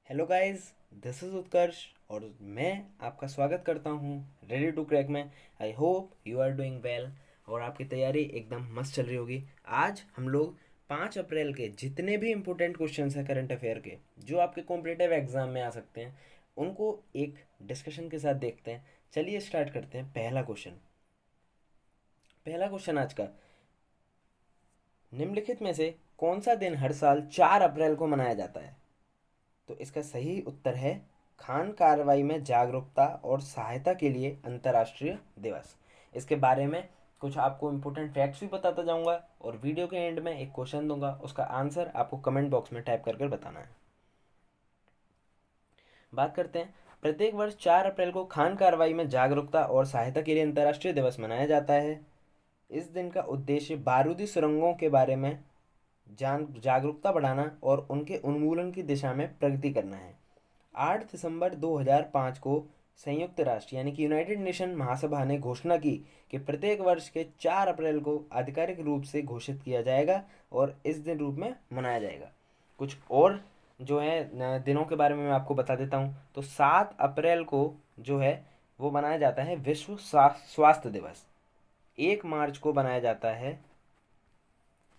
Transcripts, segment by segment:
Hello guys, this is उत्कर्ष और मैं आपका स्वागत करता हूँ रेडी टू क्रैक में। I hope you are doing well और आपकी तैयारी एकदम मस्त चल रही होगी। आज हम लोग 5 अप्रैल के जितने भी इम्पोर्टेंट क्वेश्चंस हैं करंट अफेयर के, जो आपके कॉम्पिटिटिव एग्जाम में आ सकते हैं, उनको एक डिस्कशन के साथ देखते हैं। चलिए स्टार्ट करते हैं। पहला क्वेश्चन आज का, निम्नलिखित में से कौन सा दिन हर साल 4 अप्रैल को मनाया जाता है? तो इसका सही उत्तर है खान कार्रवाई में जागरूकता और सहायता के लिए अंतर्राष्ट्रीय दिवस। इसके बारे में कुछ आपको इम्पोर्टेंट फैक्ट्स भी बताता जाऊंगा और वीडियो के एंड में एक क्वेश्चन दूंगा, उसका आंसर आपको कमेंट बॉक्स में टाइप कर बताना है। बात करते हैं। प्रत्येक वर्ष 4 अप्रैल को खान कार्रवाई में जागरूकता और सहायता के लिए अंतर्राष्ट्रीय दिवस मनाया जाता है। इस दिन का उद्देश्य बारूदी सुरंगों के बारे में जागरूकता बढ़ाना और उनके उन्मूलन की दिशा में प्रगति करना है। 8 दिसंबर 2005 को संयुक्त राष्ट्र यानी कि यूनाइटेड नेशन महासभा ने घोषणा की कि प्रत्येक वर्ष के 4 अप्रैल को आधिकारिक रूप से घोषित किया जाएगा और इस दिन रूप में मनाया जाएगा। कुछ और जो है दिनों के बारे में मैं आपको बता देता हूँ। तो 7 अप्रैल को जो है वो मनाया जाता है विश्व स्वास्थ्य दिवस। 1 मार्च को बनाया जाता है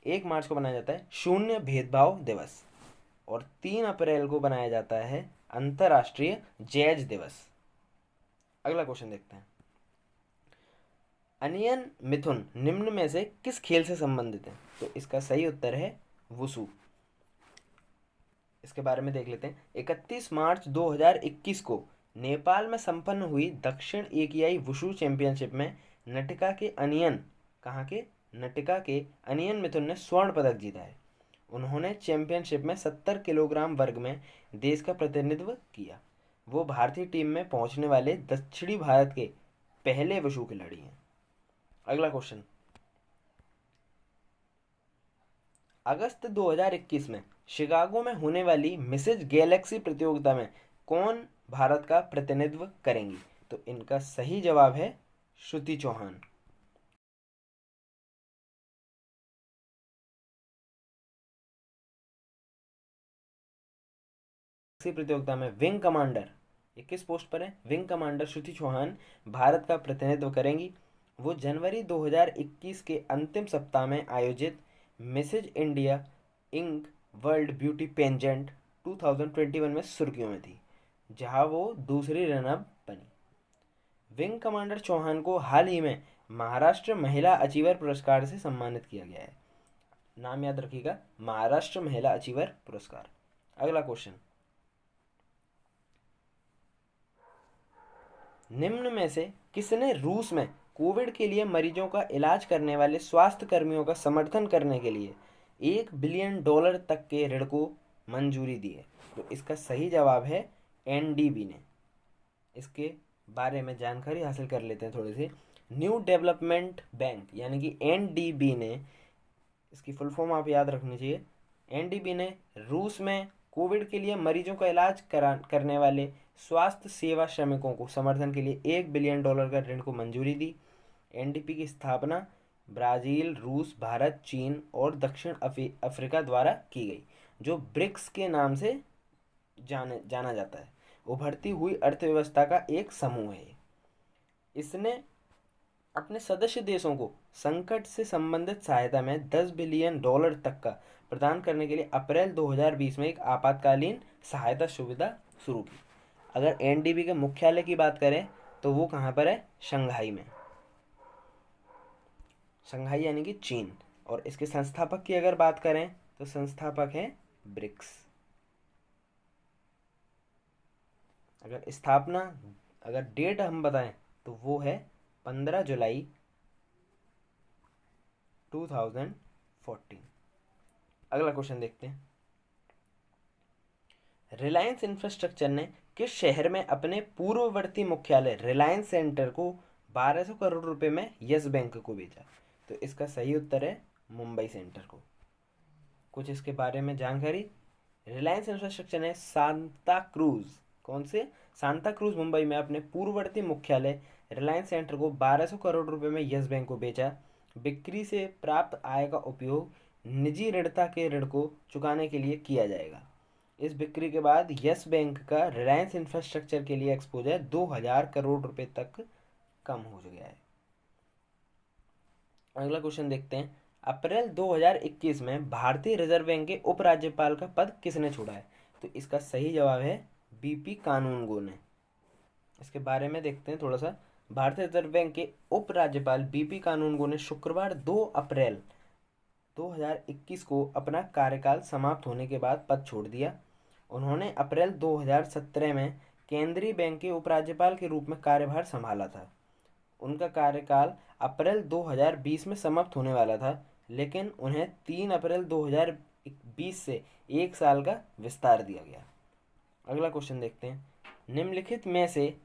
1 मार्च को बनाया जाता है शून्य भेदभाव दिवस और 3 अप्रैल को बनाया जाता है अंतर्राष्ट्रीय जैज दिवस। अगला क्वेश्चन देखते हैं। अनियन मिथुन निम्न में से किस खेल से संबंधित है? तो इसका सही उत्तर है वुसु। इसके बारे में देख लेते हैं। 31 मार्च 2021 को नेपाल में संपन्न हुई दक्षिण एशियाई वुशु चैंपियनशिप में नटिका के अनियन मिथुन ने स्वर्ण पदक जीता है। उन्होंने चैंपियनशिप में 70 किलोग्राम वर्ग में देश का प्रतिनिधित्व किया। वो भारतीय टीम में पहुंचने वाले दक्षिणी भारत के पहले वुशु खिलाड़ी हैं। अगला क्वेश्चन, अगस्त 2021 में शिकागो में होने वाली मिसेज गैलेक्सी प्रतियोगिता में कौन भारत का प्रतिनिधित्व करेंगी? तो इनका सही जवाब है श्रुति चौहान। इसी प्रतियोगिता में विंग कमांडर, ये किस पोस्ट पर है? विंग कमांडर श्रुति चौहान भारत का प्रतिनिधित्व करेंगी। वो जनवरी 2021 के अंतिम सप्ताह में आयोजित Mrs India Inc world beauty pageant 2021 में सुर्खियों में थी, जहां वो दूसरी रनअप बनी। विंग कमांडर चौहान को हाल ही में महाराष्ट्र महिला अचीवर पुरस्कार से सम्मानित किया गया है। नाम याद रखिएगा, महाराष्ट्र महिला अचीवर पुरस्कार। अगला क्वेश्चन, निम्न में से किसने रूस में कोविड के लिए मरीजों का इलाज करने वाले स्वास्थ्य कर्मियों का समर्थन करने के लिए $1 बिलियन तक के ऋण को मंजूरी दी है? तो इसका सही जवाब है एनडीबी ने। इसके बारे में जानकारी हासिल कर लेते हैं थोड़ी सी। न्यू डेवलपमेंट बैंक यानी कि एनडीबी ने, इसकी फुल फॉर्म आप याद रखनी चाहिए। एनडीबी ने रूस में कोविड के लिए मरीजों का इलाज करने वाले स्वास्थ्य सेवा श्रमिकों को समर्थन के लिए $1 बिलियन का ऋण को मंजूरी दी। एनडीपी की स्थापना ब्राज़ील, रूस, भारत, चीन और दक्षिण अफ्रीका द्वारा की गई, जो ब्रिक्स के नाम से जाना जाता है। उभरती हुई अर्थव्यवस्था का एक समूह है। इसने अपने सदस्य देशों को संकट से संबंधित सहायता में $10 बिलियन तक का प्रदान करने के लिए अप्रैल 2020 में एक आपातकालीन सहायता सुविधा शुरू की। अगर एनडीबी के मुख्यालय की बात करें तो वो कहाँ पर है? शंघाई में। शंघाई यानी कि चीन। और इसके संस्थापक की अगर बात करें तो संस्थापक है ब्रिक्स। अगर डेट हम बताएं तो वो है 15 जुलाई 2014। अगला क्वेश्चन देखते हैं। रिलायंस इंफ्रास्ट्रक्चर ने किस शहर में अपने पूर्ववर्ती मुख्यालय रिलायंस सेंटर को 1200 करोड़ रुपए में यस बैंक को बेचा? तो इसका सही उत्तर है मुंबई सेंटर को। कुछ इसके बारे में जानकारी। रिलायंस इंफ्रास्ट्रक्चर ने सांता क्रूज मुंबई में अपने पूर्ववर्ती मुख्यालय रिलायंस सेंटर को 1200 करोड़ रुपए में यस बैंक को बेचा। बिक्री से प्राप्त आय का उपयोग निजी ऋणता के ऋण को चुकाने के लिए किया जाएगा। इस बिक्री के बाद यस बैंक का रिलायंस इंफ्रास्ट्रक्चर के लिए एक्सपोजर 2000 करोड़ रुपए तक कम हो गया है। अगला क्वेश्चन देखते हैं। अप्रैल 2021 में भारतीय रिजर्व बैंक के उपराज्यपाल का पद किसने छोड़ा है? तो इसका सही जवाब है बीपी कानूनगो ने। इसके बारे में देखते हैं थोड़ा सा। भारतीय रिजर्व बैंक के उपराज्यपाल बीपी कानूनगो ने शुक्रवार 2 अप्रैल 2021 को अपना कार्यकाल समाप्त होने के बाद पद छोड़ दिया। उन्होंने अप्रैल 2017 में केंद्रीय बैंक के उपराज्यपाल के रूप में कार्यभार संभाला था। उनका कार्यकाल अप्रैल 2020 में समाप्त होने वाला था, लेकिन उन्हें 3 अप्रैल 2020 से 1 साल का विस्तार दिया गया। अगला क्वेश्चन देखते हैं। निम्नलिखित में से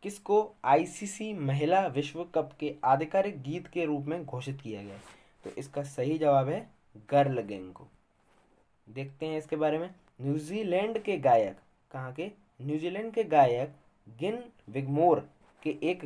किसको आईसीसी महिला विश्व कप के आधिकारिक गीत के रूप में घोषित किया गया? तो इसका सही जवाब है गर्ल गैंग को। देखते हैं इसके बारे में। न्यूजीलैंड के गायक, कहाँ के? न्यूजीलैंड के गायक गिन विगमोर के एक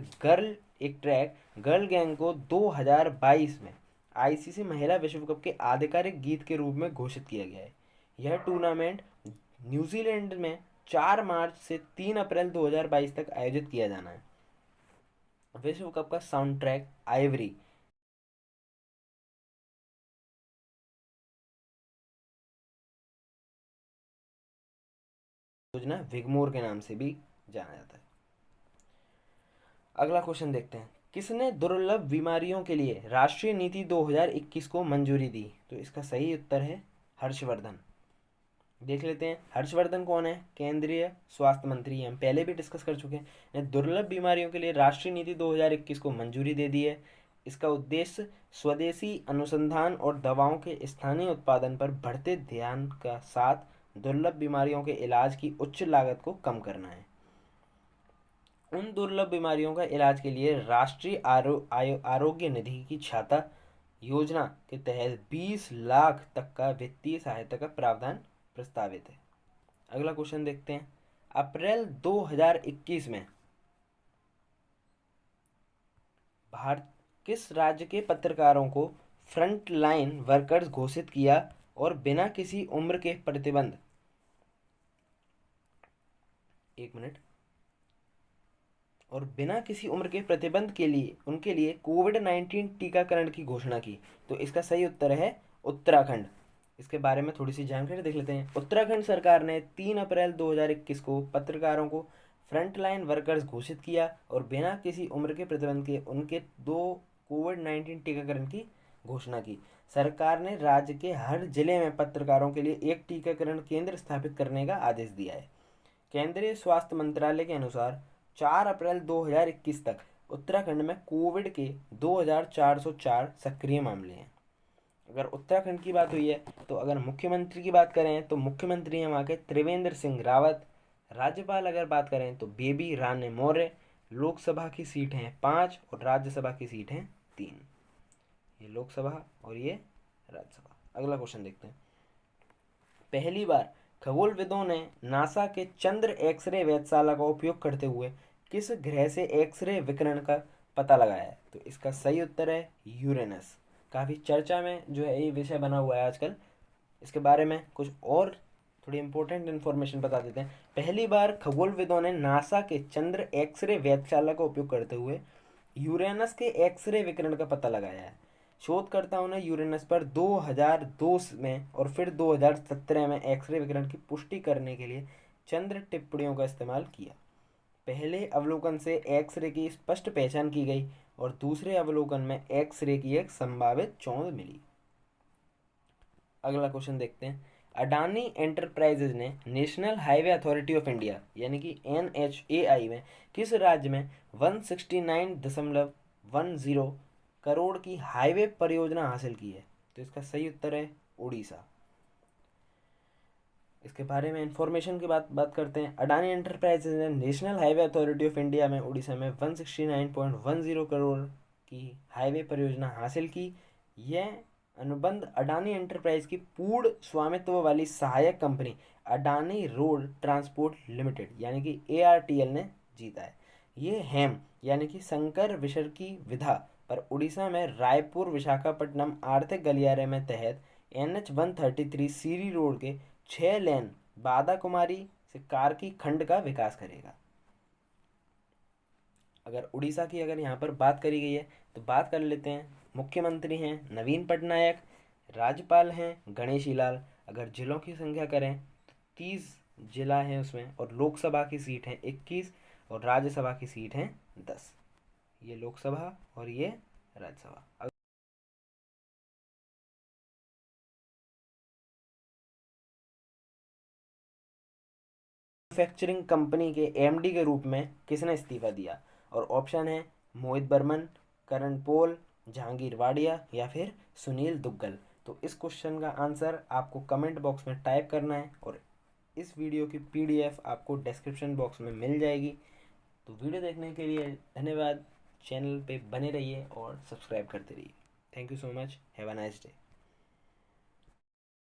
ट्रैक गर्ल गैंग को 2022 में आईसीसी महिला विश्व कप के आधिकारिक गीत के रूप में घोषित किया गया है। यह टूर्नामेंट न्यूजीलैंड में 4 मार्च से 3 अप्रैल 2022 तक आयोजित किया जाना है। विश्व कप का साउंड ट्रैक आइवरी योजना विगमोर के नाम से भी जाना जाता है। अगला क्वेश्चन देखते हैं। किसने दुर्लभ बीमारियों के लिए राष्ट्रीय नीति 2021 को मंजूरी दी? तो इसका सही उत्तर है हर्षवर्धन। देख लेते हैं हर्षवर्धन कौन है? केंद्रीय स्वास्थ्य मंत्री। हम पहले भी डिस्कस कर चुके हैं। दुर्लभ बीमारियों के लिए राष्ट्रीय नीति 2021 को मंजूरी दे दी है। इसका उद्देश्य स्वदेशी अनुसंधान और दवाओं के स्थानीय उत्पादन पर बढ़ते ध्यान का साथ दुर्लभ बीमारियों के इलाज की उच्च लागत को कम करना है। उन दुर्लभ बीमारियों का इलाज के लिए राष्ट्रीय आरोग्य निधि की छाता योजना के तहत 20 लाख तक का वित्तीय सहायता का प्रावधान प्रस्तावित है। अगला क्वेश्चन देखते हैं। अप्रैल 2021 में भारत किस राज्य के पत्रकारों को फ्रंट लाइन वर्कर्स घोषित किया और बिना किसी उम्र के प्रतिबंध के लिए उनके लिए कोविड-19 टीकाकरण की घोषणा की? तो इसका सही उत्तर है उत्तराखंड। इसके बारे में थोड़ी सी जानकारी देख लेते हैं। उत्तराखंड सरकार ने 3 अप्रैल 2021 को पत्रकारों को फ्रंटलाइन वर्कर्स घोषित किया और बिना किसी उम्र के प्रतिबंध के उनके 2 कोविड-19 टीकाकरण की घोषणा की। सरकार ने राज्य के हर जिले में पत्रकारों के लिए एक टीकाकरण केंद्र स्थापित करने का आदेश दिया है। केंद्रीय स्वास्थ्य मंत्रालय के अनुसार 4 अप्रैल 2021 तक उत्तराखंड में कोविड के 2404 सक्रिय मामले हैं। अगर उत्तराखंड की बात हुई है तो अगर मुख्यमंत्री की बात करें तो मुख्यमंत्री हैं वहाँ के त्रिवेंद्र सिंह रावत। राज्यपाल अगर बात करें तो बेबी रानी मौर्य। लोकसभा की सीट हैं 5 और राज्यसभा की सीट हैं 3। ये लोकसभा और ये राज्यसभा। अगला क्वेश्चन देखते हैं। पहली बार खगोलविदों ने नासा के चंद्र एक्सरे वेधशाला का उपयोग करते हुए किस ग्रह से एक्सरे विकिरण का पता लगाया है? तो इसका सही उत्तर है यूरेनस। काफ़ी चर्चा में जो है ये विषय बना हुआ है आजकल। इसके बारे में कुछ और थोड़ी इंपॉर्टेंट इन्फॉर्मेशन बता देते हैं। पहली बार खगोलविदों ने नासा के चंद्र एक्सरे वेधशाला का उपयोग करते हुए यूरेनस के एक्सरे विकिरण का पता लगाया है। शोधकर्ताओं ने यूरेनस पर 2002 में और फिर 2017 में एक्सरे विकिरण की पुष्टि करने के लिए चंद्र टिप्पणियों का इस्तेमाल किया। पहले अवलोकन से एक्सरे की स्पष्ट पहचान की गई और दूसरे अवलोकन में एक्सरे की एक संभावित चोंद मिली। अगला क्वेश्चन देखते हैं। अडानी एंटरप्राइजेज ने national highway authority of India यानी कि NHAI में किस राज्य में 169.10 करोड़ की हाईवे परियोजना हासिल की है? तो इसका सही उत्तर है उड़ीसा। इसके बारे में इंफॉर्मेशन की बात करते हैं। अडानी एंटरप्राइजेज ने national highway authority of India में उड़ीसा में 169.10 करोड़ की हाईवे परियोजना हासिल की। यह अनुबंध अडानी एंटरप्राइज की पूर्ण स्वामित्व वाली सहायक company Adani road transport limited यानी कि ARTL ने जीता है। ये हेम यानी कि संकर विसर्ग की विधा पर उड़ीसा में रायपुर विशाखापट्टनम आर्थिक गलियारे में तहत NH 133 सीरी रोड के 6 लेन बादा कुमारी से कारकी खंड का विकास करेगा। अगर उड़ीसा की अगर यहाँ पर बात करी गई है तो बात कर लेते हैं। मुख्यमंत्री हैं नवीन पटनायक, राज्यपाल हैं गणेशी लाल। अगर जिलों की संख्या करें तो 30 जिला है उसमें, और लोकसभा की सीट है 21 और राज्यसभा की सीट है 10। ये लोकसभा और ये राज्यसभा। मैन्युफैक्चरिंग कंपनी के एमडी के रूप में किसने इस्तीफा दिया? और ऑप्शन है मोहित बर्मन, करण पोल, जहांगीर वाडिया या फिर सुनील दुग्गल। तो इस क्वेश्चन का आंसर आपको कमेंट बॉक्स में टाइप करना है, और इस वीडियो की पीडीएफ आपको डिस्क्रिप्शन बॉक्स में मिल जाएगी। तो वीडियो देखने के लिए धन्यवाद। चैनल पे बने रहिए और सब्सक्राइब करते रहिए। Thank you so much. Have a nice day.